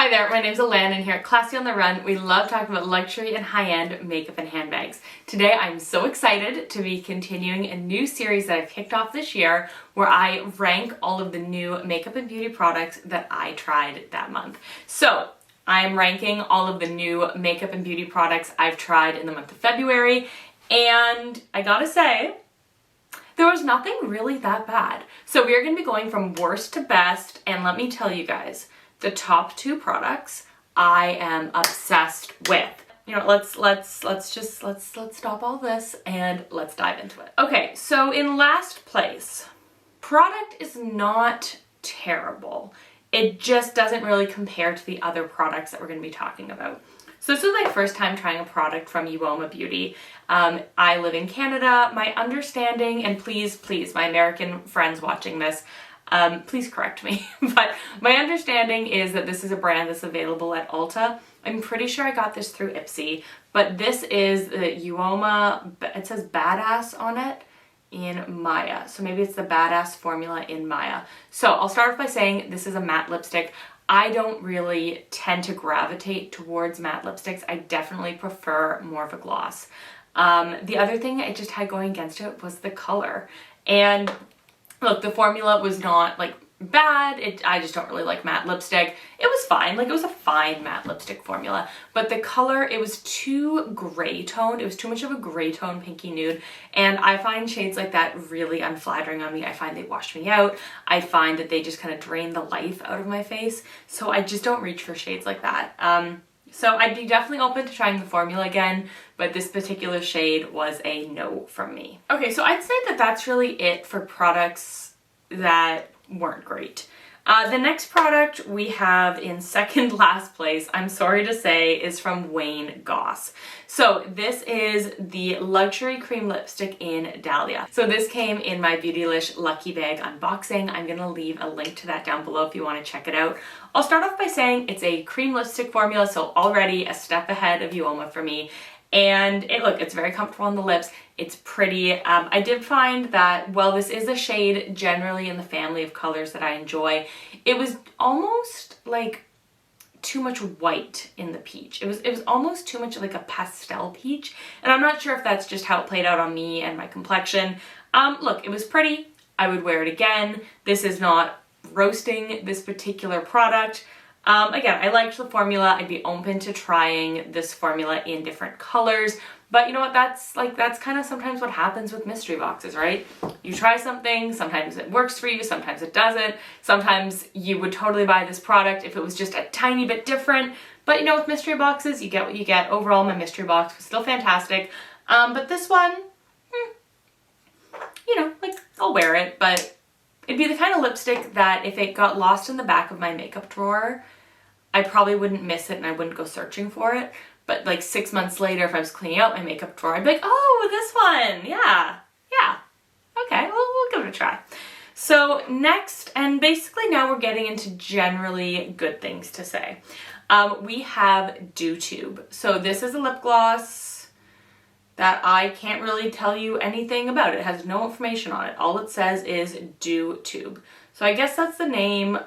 Hi there, my name's Alan and here at Classy on the Run, we love talking about luxury and high-end makeup and handbags. Today I'm so excited to be continuing a new series that I've kicked off this year where I rank all of the new makeup and beauty products that I tried that month. So I am ranking all of the new makeup and beauty products I've tried in the month of February, and I gotta say, there was nothing really that bad. So we are going to be going from worst to best, and let me tell you guys, the top two products I am obsessed with. You know, let's stop all this and let's dive into it. Okay, so in last place, product is not terrible. It just doesn't really compare to the other products that we're going to be talking about. So this was my first time trying a product from Uoma Beauty. I live in Canada. My understanding, and please, my American friends watching this, please correct me, but my understanding is that this is a brand that's available at Ulta. I'm pretty sure I got this through Ipsy, but this is the Uoma, it says Badass on it, in Maya. So maybe it's the Badass formula in Maya. So I'll start off by saying this is a matte lipstick. I don't really tend to gravitate towards matte lipsticks. I definitely prefer more of a gloss. The other thing it just had going against it was the color. And look, the formula was not like bad. I just don't really like matte lipstick. It was fine. Like, it was a fine matte lipstick formula, but the color, it was too gray toned. It was too much of a gray tone pinky nude. And I find shades like that really unflattering on me. I find they wash me out. I find that they just kind of drain the life out of my face. So I just don't reach for shades like that. So I'd be definitely open to trying the formula again, but this particular shade was a no from me. Okay, so I'd say that that's really it for products that weren't great. The next product we have in second last place, I'm sorry to say, is from Wayne Goss. So this is the luxury cream lipstick in Dahlia. So this came in my Beautylish Lucky Bag unboxing. I'm gonna leave a link to that down below if you wanna check it out. I'll start off by saying it's a cream lipstick formula, so already a step ahead of Uoma for me. And look, it's very comfortable on the lips. It's pretty. I did find that, well, this is a shade generally in the family of colors that I enjoy. It was almost like too much white in the peach. It was almost too much like a pastel peach. And I'm not sure if that's just how it played out on me and my complexion. Look, it was pretty. I would wear it again. This is not roasting this particular product. Again, I liked the formula. I'd be open to trying this formula in different colors, but you know what, that's kind of sometimes what happens with mystery boxes, right? You try something, sometimes it works for you, sometimes it doesn't. Sometimes you would totally buy this product if it was just a tiny bit different, but you know, with mystery boxes, you get what you get. Overall, my mystery box was still fantastic, but this one, you know, like, I'll wear it, but it'd be the kind of lipstick that if it got lost in the back of my makeup drawer, I probably wouldn't miss it and I wouldn't go searching for it. But like 6 months later, if I was cleaning out my makeup drawer, I'd be like, oh, this one, yeah, okay, well, we'll give it a try. So next, and basically now we're getting into generally good things to say. We have DewTube. So this is a lip gloss that I can't really tell you anything about. It has no information on it. All it says is DewTube. So I guess that's the name.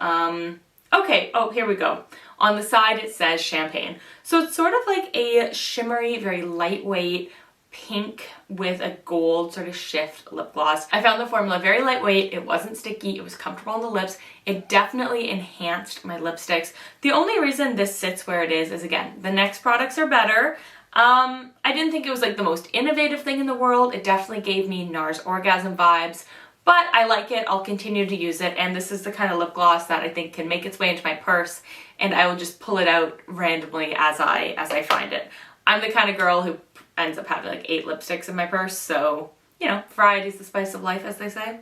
Okay, oh, here we go. On the side it says champagne. So it's sort of like a shimmery, very lightweight pink with a gold sort of shift lip gloss. I found the formula very lightweight. It wasn't sticky. It was comfortable on the lips. It definitely enhanced my lipsticks. The only reason this sits where it is again, the next products are better. I didn't think it was like the most innovative thing in the world. It definitely gave me Nars Orgasm vibes, but I like it. I'll continue to use it, and this is the kind of lip gloss that I think can make its way into my purse, and I will just pull it out randomly as I find it. I'm the kind of girl who ends up having like 8 lipsticks in my purse, so you know, variety is the spice of life, as they say.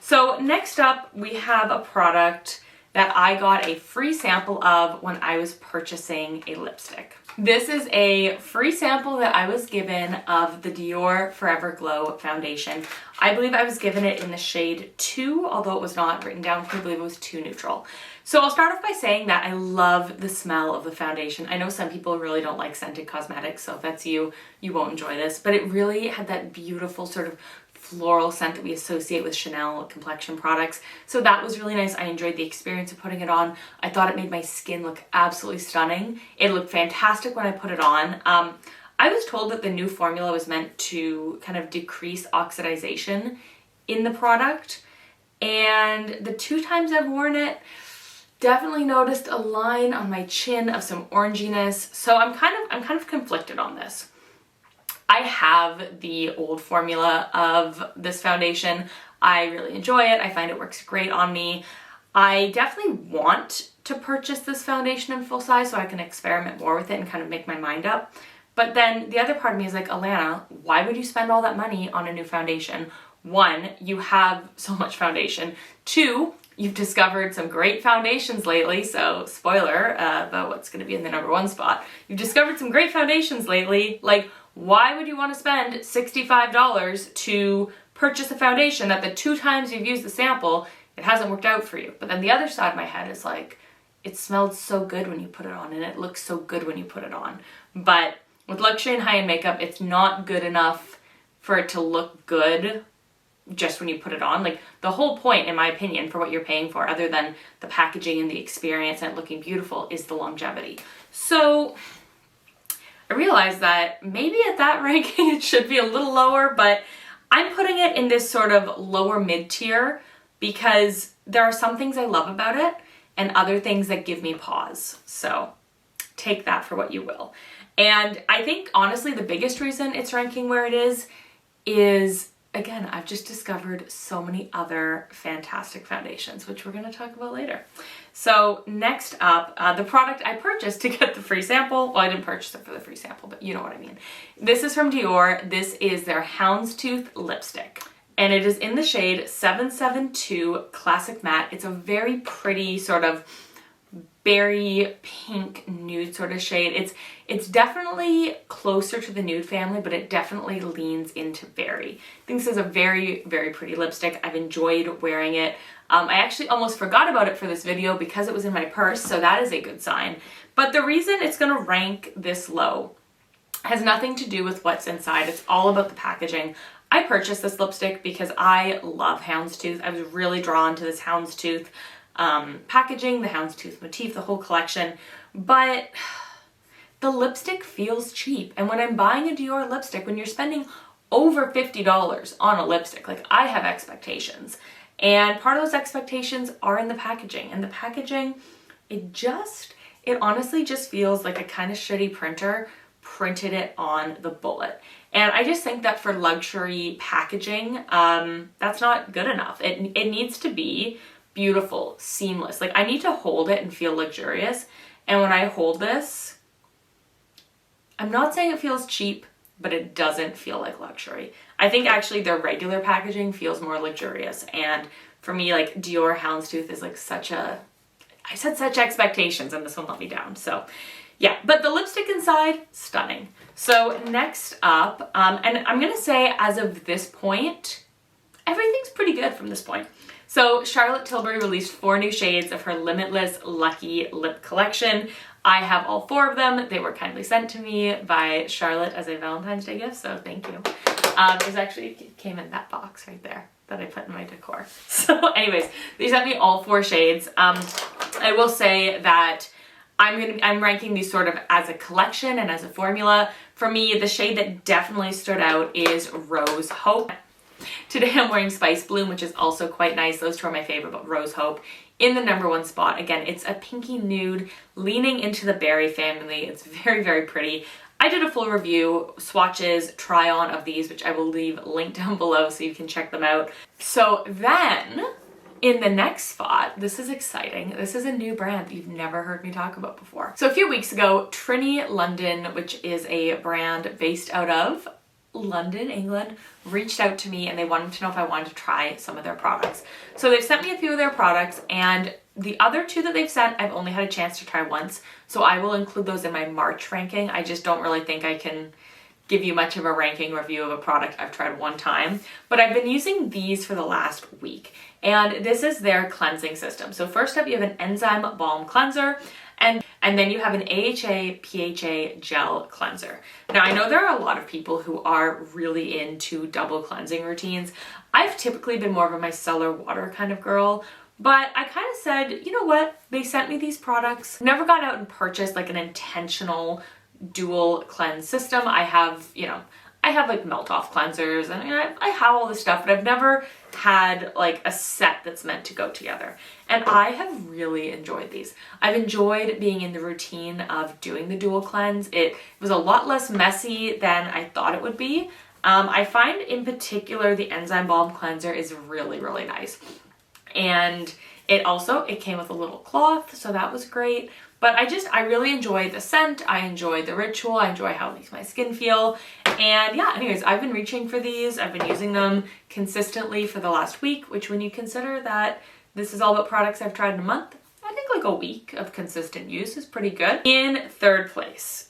So next up, we have a product that I got a free sample of when I was purchasing a lipstick. This is a free sample that I was given of the Dior Forever Glow foundation. I believe I was given it in the shade 2, although it was not written down for me. I believe it was 2 Neutral. So I'll start off by saying that I love the smell of the foundation. I know some people really don't like scented cosmetics, so if that's you, you won't enjoy this, but it really had that beautiful sort of floral scent that we associate with Chanel complexion products. So that was really nice. I enjoyed the experience of putting it on. I thought it made my skin look absolutely stunning. It looked fantastic when I put it on. I was told that the new formula was meant to kind of decrease oxidization in the product, and the 2 times I've worn it, definitely noticed a line on my chin of some oranginess. So I'm kind of conflicted on this. I have the old formula of this foundation. I really enjoy it. I find it works great on me. I definitely want to purchase this foundation in full size so I can experiment more with it and kind of make my mind up. But then the other part of me is like, Alana, why would you spend all that money on a new foundation? 1, you have so much foundation. 2, you've discovered some great foundations lately, so spoiler about what's going to be in the #1 spot. You've discovered some great foundations lately. Like, why would you want to spend $65 to purchase a foundation that the 2 times you've used the sample, it hasn't worked out for you? But then the other side of my head is like, it smelled so good when you put it on, and it looks so good when you put it on. But with luxury and high-end makeup, it's not good enough for it to look good just when you put it on. Like, the whole point, in my opinion, for what you're paying for, other than the packaging and the experience and it looking beautiful, is the longevity. So I realized that maybe at that ranking it should be a little lower, but I'm putting it in this sort of lower mid-tier because there are some things I love about it and other things that give me pause. So take that for what you will. And I think, honestly, the biggest reason it's ranking where it is, again, I've just discovered so many other fantastic foundations, which we're going to talk about later. So next up, the product I purchased to get the free sample. Well, I didn't purchase it for the free sample, but you know what I mean. This is from Dior. This is their Houndstooth lipstick, and it is in the shade 772 Classic Matte. It's a very pretty sort of berry pink nude sort of shade. It's definitely closer to the nude family, but it definitely leans into berry. I think this is a very, very pretty lipstick. I've enjoyed wearing it. I actually almost forgot about it for this video because it was in my purse, so that is a good sign. But the reason it's going to rank this low has nothing to do with what's inside. It's all about the packaging. I purchased this lipstick because I love Houndstooth. I was really drawn to this Houndstooth packaging, the Houndstooth motif, the whole collection, but the lipstick feels cheap. And when I'm buying a Dior lipstick, when you're spending over $50 on a lipstick, like, I have expectations, and part of those expectations are in the packaging. And the packaging, it honestly just feels like a kind of shitty printer printed it on the bullet. And I just think that for luxury packaging, that's not good enough. It needs to be beautiful, seamless. Like, I need to hold it and feel luxurious. And when I hold this, I'm not saying it feels cheap, but it doesn't feel like luxury. I think actually their regular packaging feels more luxurious. And for me, like, Dior Houndstooth is like I set such expectations, and this one let me down. So yeah, but the lipstick inside, stunning. So next up, and I'm gonna say as of this point, everything's pretty good from this point. So Charlotte Tilbury released 4 new shades of her Limitless Lucky Lip Collection. I have all 4 of them. They were kindly sent to me by Charlotte as a Valentine's Day gift, so thank you. It came in that box right there that I put in my decor. So anyways, they sent me all 4 shades. I will say that I'm ranking these sort of as a collection and as a formula. For me, the shade that definitely stood out is Rose Hope. Today I'm wearing Spice Bloom, which is also quite nice. Those 2 are my favorite, but Rose Hope in the #1 spot. Again, it's a pinky nude leaning into the berry family. It's very, very pretty. I did a full review, swatches, try on of these, which I will leave linked down below so you can check them out. So then in the next spot, this is exciting. This is a new brand that you've never heard me talk about before. So a few weeks ago, Trinny London, which is a brand based out of London, England, reached out to me and they wanted to know if I wanted to try some of their products. So they've sent me a few of their products, and the other 2 that they've sent, I've only had a chance to try once. So I will include those in my March ranking. I just don't really think I can give you much of a ranking review of a product I've tried 1 time. But I've been using these for the last week, and this is their cleansing system. So first up, you have an enzyme balm cleanser, and And then you have an AHA PHA gel cleanser. Now I know there are a lot of people who are really into double cleansing routines. I've typically been more of a micellar water kind of girl, but I kind of said, you know what? They sent me these products. Never gone out and purchased like an intentional dual cleanse system. I have, you know, I have like melt off cleansers and I have all this stuff, but I've never had like a set that's meant to go together. And I have really enjoyed these. I've enjoyed being in the routine of doing the dual cleanse. It was a lot less messy than I thought it would be. I find in particular the Enzyme Balm Cleanser is really, really nice. And it came with a little cloth, so that was great. But I really enjoy the scent, I enjoy the ritual, I enjoy how it makes my skin feel. And yeah, anyways, I've been reaching for these. I've been using them consistently for the last week, which when you consider that this is all about products I've tried in a month, I think like a week of consistent use is pretty good. In third place,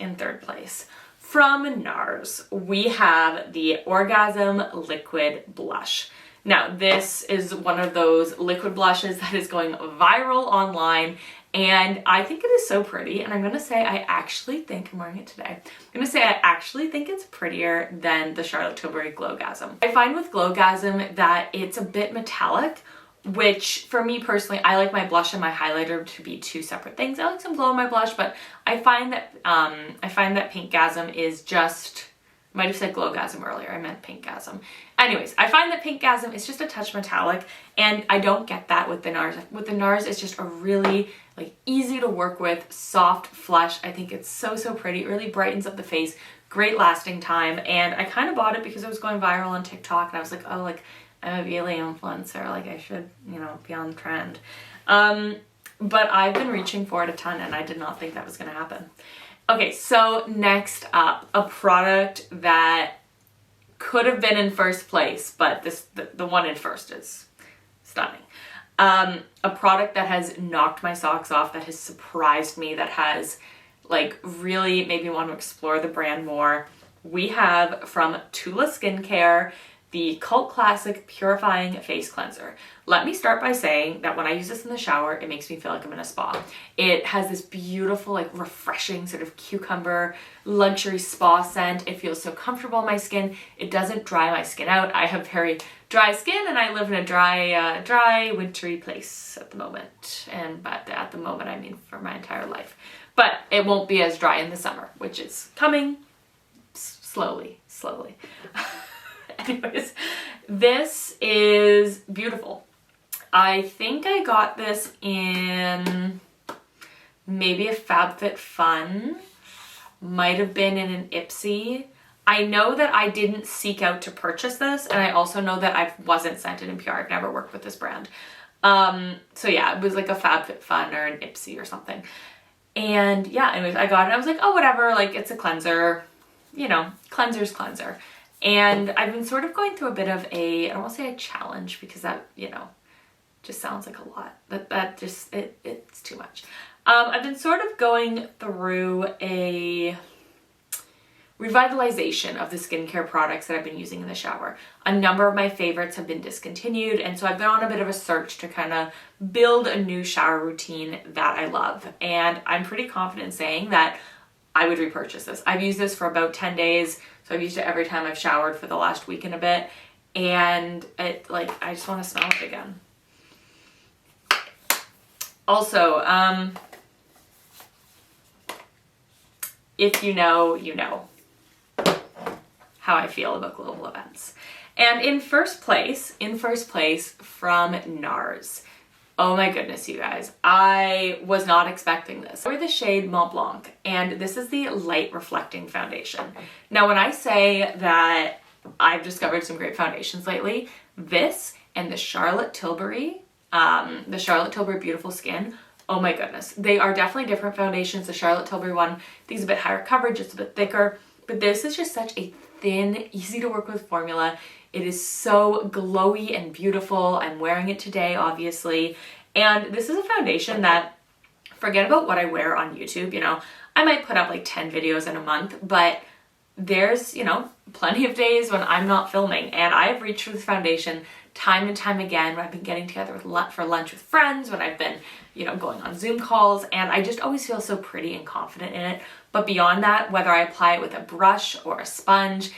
from Nars, we have the Orgasm Liquid Blush. Now, this is one of those liquid blushes that is going viral online, and I think it is so pretty, and I'm gonna say I actually think, I'm wearing it today, I'm gonna say I actually think it's prettier than the Charlotte Tilbury Glowgasm. I find with Glowgasm that it's a bit metallic, which for me personally, I like my blush and my highlighter to be two separate things. I like some glow in my blush, but I find that Pinkgasm is just, I might have said Glowgasm earlier, I meant Pinkgasm. Anyways, I find that Pinkgasm is just a touch metallic, and I don't get that with the Nars. With the Nars, it's just a really like easy to work with, soft flush. I think it's so, so pretty. It really brightens up the face, great lasting time, and I kind of bought it because it was going viral on TikTok, and I was like, oh, like I'm a beauty influencer, like I should, you know, be on trend. But I've been reaching for it a ton, and I did not think that was gonna happen. Okay, so next up, a product that could have been in first place, but the one in first is stunning. A product that has knocked my socks off, that has surprised me, that has like really made me want to explore the brand more. We have from Tula Skincare, the cult classic purifying face cleanser. Let me start by saying that when I use this in the shower, it makes me feel like I'm in a spa. It has this beautiful, like refreshing sort of cucumber luxury spa scent. It feels so comfortable on my skin. It doesn't dry my skin out. I have very dry skin and I live in a dry, wintry place at the moment. But at the moment, I mean for my entire life. But it won't be as dry in the summer, which is coming slowly. Anyways, this is beautiful. I think I got this in maybe a FabFitFun, might have been in an Ipsy. I know that I didn't seek out to purchase this, and I also know that I wasn't sent it in PR. I've never worked with this brand. So yeah, it was like a FabFitFun or an Ipsy or something. And yeah, anyways, I got it. I was like, oh, whatever, like it's a cleanser, you know, cleanser's cleanser. And I've been sort of going through a bit of I don't want to say a challenge because that, you know, just sounds like a lot. It's too much. I've been sort of going through a revitalization of the skincare products that I've been using in the shower. A number of my favorites have been discontinued, and so I've been on a bit of a search to kind of build a new shower routine that I love. And I'm pretty confident in saying that I would repurchase this. I've used this for about 10 days. So I've used it every time I've showered for the last week and a bit. And it, like, I just want to smell it again. Also, if you know, you know how I feel about global events. And in first place from Nars. Oh my goodness, you guys. I was not expecting this. We're the shade Mont Blanc, and this is the light reflecting foundation. Now, when I say that I've discovered some great foundations lately, this and the Charlotte Tilbury Beautiful Skin, oh my goodness. They are definitely different foundations. The Charlotte Tilbury one, I think is a bit higher coverage, it's a bit thicker, but this is just such a thin, easy to work with formula. It is so glowy and beautiful. I'm wearing it today, obviously. And this is a foundation that, forget about what I wear on YouTube, you know, I might put up like 10 videos in a month, but there's, you know, plenty of days when I'm not filming, and I've reached for this foundation time and time again when I've been getting together for lunch with friends, when I've been, you know, going on Zoom calls, and I just always feel so pretty and confident in it. But beyond that, whether I apply it with a brush or a sponge,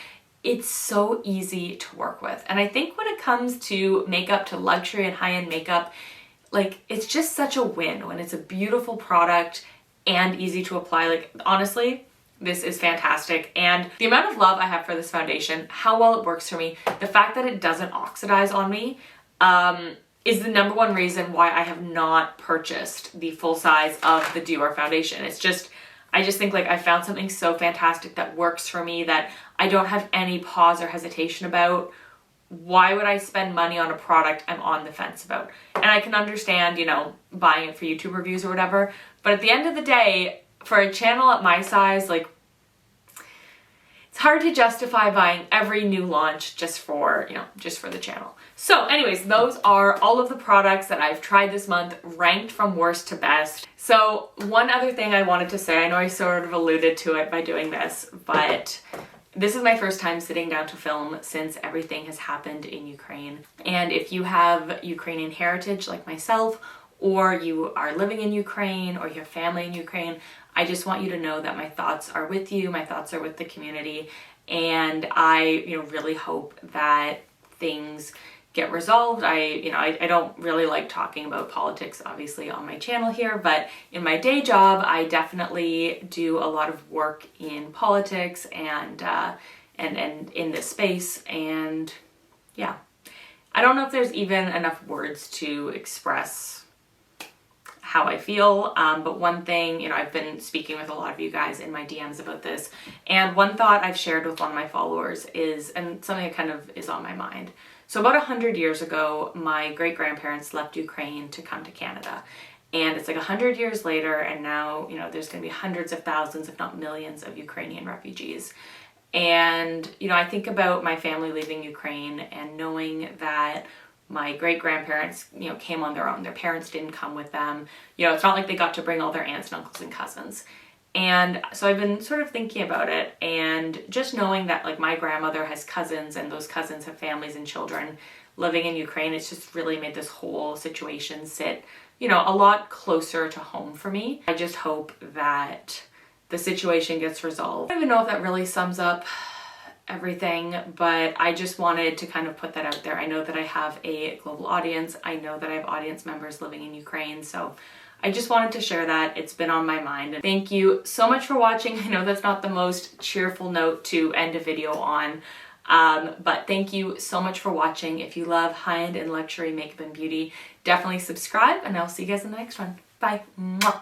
it's so easy to work with. And I think when it comes to makeup, to luxury and high-end makeup, like, it's just such a win when it's a beautiful product and easy to apply. Like, honestly, this is fantastic. And the amount of love I have for this foundation, how well it works for me, the fact that it doesn't oxidize on me, is the number one reason why I have not purchased the full size of the Dior foundation. It's just, I just think like I found something so fantastic that works for me that I don't have any pause or hesitation about. Why would I spend money on a product I'm on the fence about? And I can understand, you know, buying it for YouTube reviews or whatever, but at the end of the day, for a channel at my size, like, it's hard to justify buying every new launch just for, you know, just for the channel. So anyways, those are all of the products that I've tried this month, ranked from worst to best. So one other thing I wanted to say, I know I sort of alluded to it by doing this, but this is my first time sitting down to film since everything has happened in Ukraine. And if you have Ukrainian heritage like myself, or you are living in Ukraine, or you have family in Ukraine, I just want you to know that my thoughts are with you, my thoughts are with the community, and I, you know, really hope that things get resolved. I don't really like talking about politics, obviously, on my channel here, but in my day job, I definitely do a lot of work in politics and in this space, and yeah. I don't know if there's even enough words to express how I feel, but one thing, you know, I've been speaking with a lot of you guys in my DMs about this, and one thought I've shared with one of my followers is, and something that kind of is on my mind. So about 100 years ago, my great-grandparents left Ukraine to come to Canada, and it's like 100 years later, and now, you know, there's going to be hundreds of thousands, if not millions, of Ukrainian refugees. And, you know, I think about my family leaving Ukraine and knowing that my great-grandparents, you know, came on their own. Their parents didn't come with them. You know, it's not like they got to bring all their aunts and uncles and cousins. And so I've been sort of thinking about it, and just knowing that like my grandmother has cousins and those cousins have families and children living in Ukraine, it's just really made this whole situation sit, you know, a lot closer to home for me. I just hope that the situation gets resolved. I don't even know if that really sums up everything, but I just wanted to kind of put that out there. I know that I have a global audience. I know that I have audience members living in Ukraine, so I just wanted to share that. It's been on my mind. And thank you so much for watching. I know that's not the most cheerful note to end a video on, but thank you so much for watching. If you love high-end and luxury makeup and beauty, definitely subscribe, and I'll see you guys in the next one. Bye. Mwah.